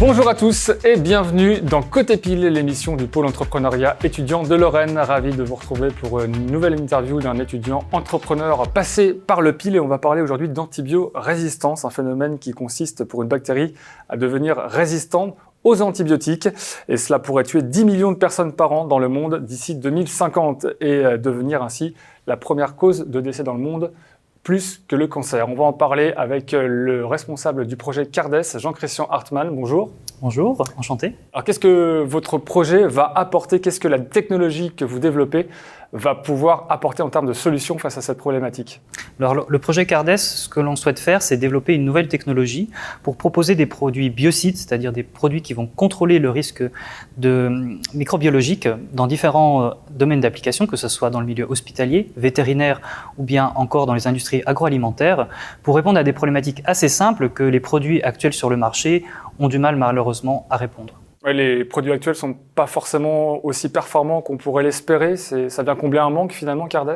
Bonjour à tous et bienvenue dans Côté Pile, l'émission du pôle entrepreneuriat étudiant de Lorraine. Ravi de vous retrouver pour une nouvelle interview d'un étudiant entrepreneur passé par le pile et on va parler aujourd'hui d'antibiorésistance, un phénomène qui consiste pour une bactérie à devenir résistante aux antibiotiques et cela pourrait tuer 10 millions de personnes par an dans le monde d'ici 2050 et devenir ainsi la première cause de décès dans le monde plus que le cancer. On va en parler avec le responsable du projet Cardes, Jean-Christian Hartmann. Bonjour. Bonjour, enchanté. Alors qu'est-ce que votre projet va apporter? Qu'est-ce que la technologie que vous développez va pouvoir apporter en termes de solutions face à cette problématique? Alors, le projet Cardes, ce que l'on souhaite faire, c'est développer une nouvelle technologie pour proposer des produits biocides, c'est-à-dire des produits qui vont contrôler le risque microbiologique dans différents domaines d'application, que ce soit dans le milieu hospitalier, vétérinaire ou bien encore dans les industries agroalimentaires, pour répondre à des problématiques assez simples que les produits actuels sur le marché ont du mal malheureusement à répondre. Ouais, les produits actuels ne sont pas forcément aussi performants qu'on pourrait l'espérer. Ça vient combler un manque finalement, Cardes?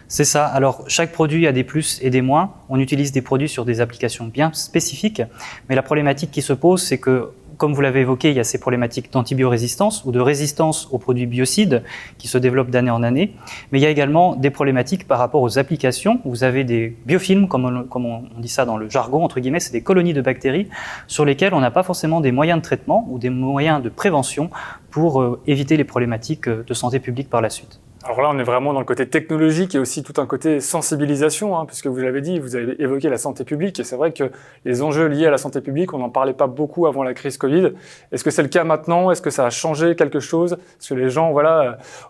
C'est ça. Alors, chaque produit a des plus et des moins. On utilise des produits sur des applications bien spécifiques. Mais la problématique qui se pose, c'est que, comme vous l'avez évoqué, il y a ces problématiques d'antibiorésistance ou de résistance aux produits biocides qui se développent d'année en année. Mais il y a également des problématiques par rapport aux applications. Vous avez des biofilms, comme on dit ça dans le jargon, entre guillemets, c'est des colonies de bactéries sur lesquelles on n'a pas forcément des moyens de traitement ou des moyens de prévention pour éviter les problématiques de santé publique par la suite. Alors là, on est vraiment dans le côté technologique et aussi tout un côté sensibilisation, puisque vous l'avez dit, vous avez évoqué la santé publique. Et c'est vrai que les enjeux liés à la santé publique, on n'en parlait pas beaucoup avant la crise Covid. Est-ce que c'est le cas maintenant? Est-ce que ça a changé quelque chose? Est-ce que les gens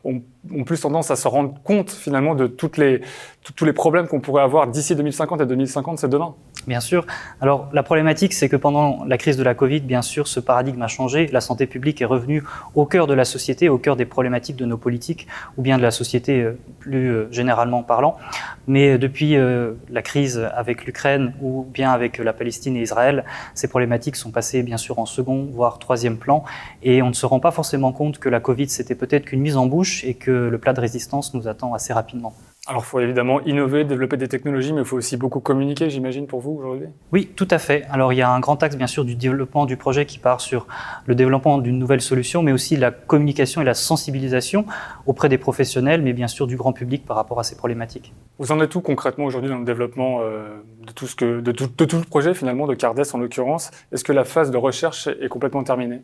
ont plus tendance à se rendre compte finalement de tous les problèmes qu'on pourrait avoir d'ici 2050 et 2050, c'est demain? Bien sûr. Alors, la problématique, c'est que pendant la crise de la Covid, bien sûr, ce paradigme a changé. La santé publique est revenue au cœur de la société, au cœur des problématiques de nos politiques ou bien de la société plus généralement parlant. Mais depuis la crise avec l'Ukraine ou bien avec la Palestine et Israël, ces problématiques sont passées bien sûr en second, voire troisième plan. Et on ne se rend pas forcément compte que la Covid, c'était peut-être qu'une mise en bouche et que le plat de résistance nous attend assez rapidement. Alors, il faut évidemment innover, développer des technologies, mais il faut aussi beaucoup communiquer, j'imagine, pour vous aujourd'hui? Oui, tout à fait. Alors, il y a un grand axe, bien sûr, du développement du projet qui part sur le développement d'une nouvelle solution, mais aussi la communication et la sensibilisation auprès des professionnels, mais bien sûr du grand public par rapport à ces problématiques. Vous en êtes où concrètement aujourd'hui dans le développement de tout le projet, finalement, de Cardes en l'occurrence? Est-ce que la phase de recherche est complètement terminée?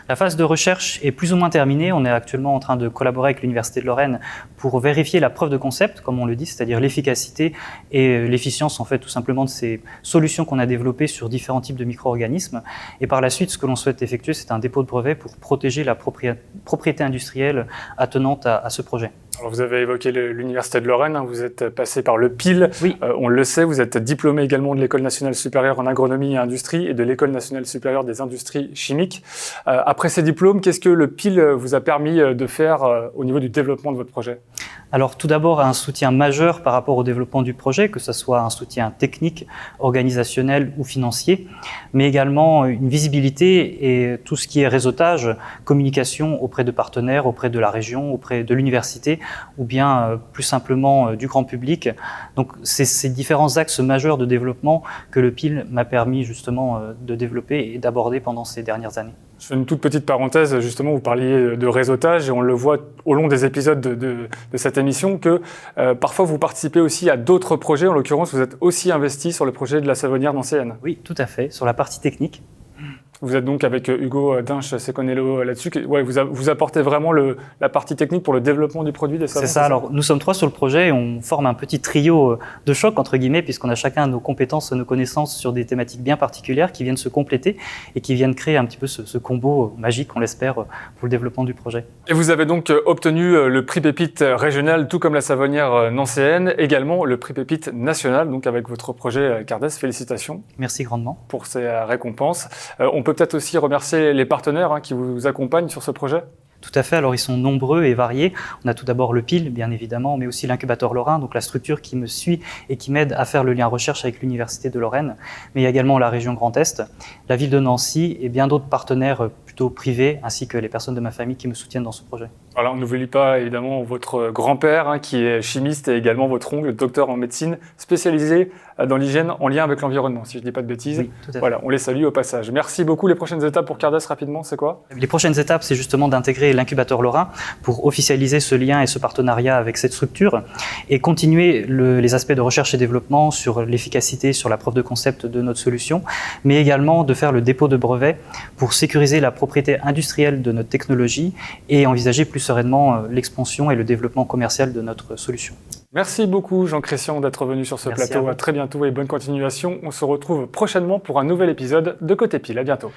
La phase de recherche est plus ou moins terminée. On est actuellement en train de collaborer avec l'Université de Lorraine pour vérifier la preuve de concept, comme on le dit, c'est-à-dire l'efficacité et l'efficience en fait tout simplement de ces solutions qu'on a développées sur différents types de micro-organismes. Et par la suite, ce que l'on souhaite effectuer, c'est un dépôt de brevet pour protéger la propriété industrielle attenante à ce projet. Alors vous avez évoqué l'Université de Lorraine, vous êtes passé par le PIL, oui. On le sait, vous êtes diplômé également de l'École nationale supérieure en agronomie et industrie et de l'École nationale supérieure des industries chimiques. Après ces diplômes, qu'est-ce que le PIL vous a permis de faire au niveau du développement de votre projet? Alors tout d'abord, un soutien majeur par rapport au développement du projet, que ce soit un soutien technique, organisationnel ou financier, mais également une visibilité et tout ce qui est réseautage, communication auprès de partenaires, auprès de la région, auprès de l'université ou bien plus simplement du grand public. Donc c'est ces différents axes majeurs de développement que le PIL m'a permis justement de développer et d'aborder pendant ces dernières années. Je fais une toute petite parenthèse, justement, vous parliez de réseautage et on le voit au long des épisodes de cette émission que parfois vous participez aussi à d'autres projets. En l'occurrence, vous êtes aussi investi sur le projet de la Savonnière nancéenne. Oui, tout à fait, sur la partie technique. Vous êtes donc avec Hugo Dinch-Seconello là-dessus. Ouais, vous apportez vraiment la partie technique pour le développement du produit des savons. C'est ça. Alors, nous sommes 3 sur le projet et on forme un petit trio de choc, entre guillemets, puisqu'on a chacun nos compétences, nos connaissances sur des thématiques bien particulières qui viennent se compléter et qui viennent créer un petit peu ce combo magique, on l'espère, pour le développement du projet. Et vous avez donc obtenu le prix Pépite régional, tout comme la Savonnière nancéenne, également le prix Pépite national, donc avec votre projet Cardes. Félicitations. Merci grandement. Pour ces récompenses. On peut peut-être aussi remercier les partenaires qui vous accompagnent sur ce projet? Tout à fait, alors ils sont nombreux et variés. On a tout d'abord le PIL, bien évidemment, mais aussi l'incubateur Lorrain, donc la structure qui me suit et qui m'aide à faire le lien recherche avec l'Université de Lorraine, mais il y a également la région Grand Est, la ville de Nancy et bien d'autres partenaires plutôt privés, ainsi que les personnes de ma famille qui me soutiennent dans ce projet. Alors, on n'oublie pas évidemment votre grand-père qui est chimiste et également votre oncle, docteur en médecine, spécialisé dans l'hygiène en lien avec l'environnement, si je ne dis pas de bêtises. Oui, tout à fait. Voilà, on les salue au passage. Merci beaucoup. Les prochaines étapes pour Cardas, rapidement, c'est quoi? Les prochaines étapes, c'est justement d'intégrer l'incubateur Lora pour officialiser ce lien et ce partenariat avec cette structure et continuer les aspects de recherche et développement sur l'efficacité, sur la preuve de concept de notre solution, mais également de faire le dépôt de brevets pour sécuriser la propriété industrielle de notre technologie et envisager plus sereinement l'expansion et le développement commercial de notre solution. Merci beaucoup Jean-Christian d'être venu sur ce plateau. À très bientôt et bonne continuation. On se retrouve prochainement pour un nouvel épisode de Côté Pile. À bientôt.